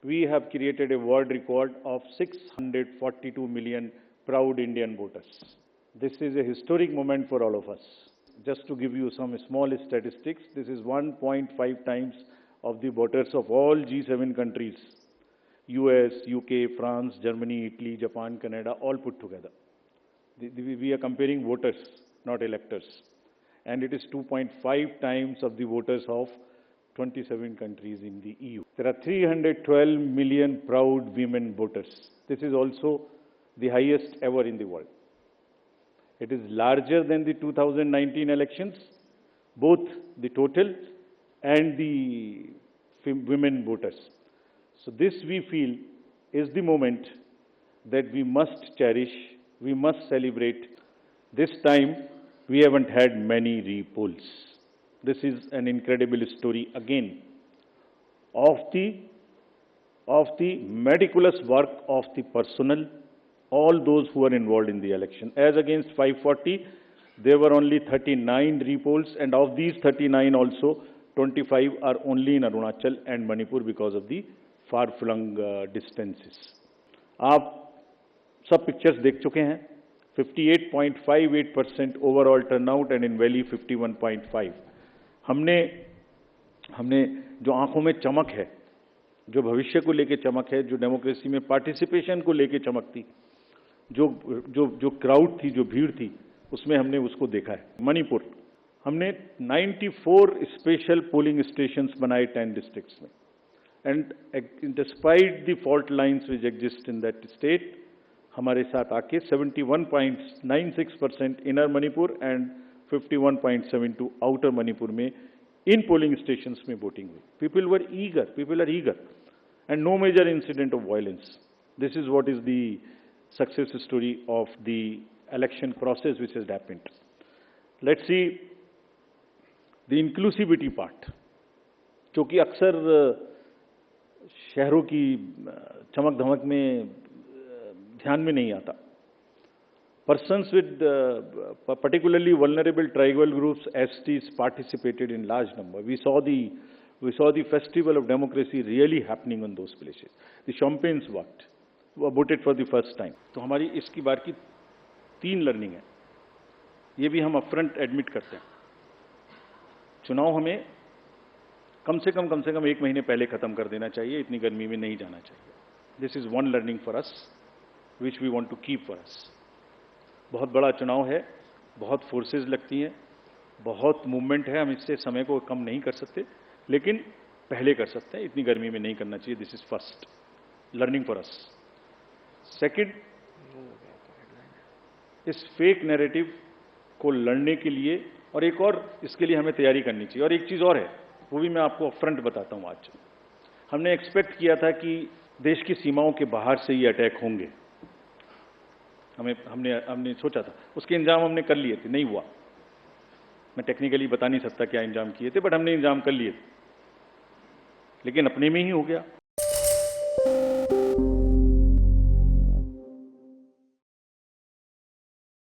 we have created a world record of 642 million proud Indian voters. This is a historic moment for all of us. Just to give you some small statistics, this is 1.5 times of the voters of all G7 countries, US, UK, France, Germany, Italy, Japan, Canada, all put together. We are comparing voters, not electors. And it is 2.5 times of the voters of 27 countries in the EU. There are 312 million proud women voters. This is also the highest ever in the world. It is larger than the 2019 elections, both the total and the women voters. So this, we feel, is the moment that we must cherish, we must celebrate. This time, we haven't had many repolls. This is an incredible story again of the meticulous work of the personnel, all those who are involved in the election. As against 540, there were only 39 repolls, and of these 39 also, 25 are only in Arunachal and Manipur because of the far-flung distances. आप सब pictures देख चुके हैं. 58.58% overall turnout and in Valley 51.5. हमने जो आंखों में चमक है, जो भविष्य को लेके चमक है, जो डेमोक्रेसी में पार्टिसिपेशन को लेके चमक थी, जो क्राउड थी, जो भीड़ थी, उसमें हमने उसको देखा है. मणिपुर, हमने 94 स्पेशल पोलिंग स्टेशंस बनाए 10 डिस्ट्रिक्ट्स में. And despite the fault lines which exist in that state, हमारे साथ आके 71.96% inner Manipur and 51.72 outer Manipur में इन पोलिंग स्टेशंस में वोटिंग हुई. People are eager and no major incident of violence. This is what is the success story of the election process which has happened. Let's see the inclusivity part, जो कि अक्सर शहरों की चमक धमक में ध्यान में नहीं आता. Persons with particularly vulnerable tribal groups, STs, participated in large number. We saw the festival of democracy really happening on those places. The champagnes voted for the first time. तो हमारी इसकी बार की 3 लर्निंग है. ये भी हम अपफ्रंट एडमिट करते हैं. चुनाव हमें कम से कम 1 महीने पहले खत्म कर देना चाहिए. इतनी गर्मी में नहीं जाना चाहिए. This is one learning for us, which we want to keep for us. बहुत बड़ा चुनाव है, बहुत फोर्सेस लगती हैं, बहुत मूवमेंट है. हम इससे समय को कम नहीं कर सकते, लेकिन पहले कर सकते हैं. इतनी गर्मी में नहीं करना चाहिए. This is first learning for us. Second, इस फेक नैरेटिव को लड़ने के लिए और एक और इसके लिए हमें तैयारी करनी चाहिए. और एक चीज और है, वो भी मैं आपको अपफ्रंट बताता हूं. आज हमने एक्सपेक्ट किया था कि देश की सीमाओं के बाहर से ये अटैक होंगे. हमने सोचा था, उसके इंतजाम हमने कर लिए थे. नहीं हुआ. मैं टेक्निकली बता नहीं सकता क्या इंतजाम किए थे, बट हमने इंतजाम कर लिए थे. लेकिन अपने में ही हो गया.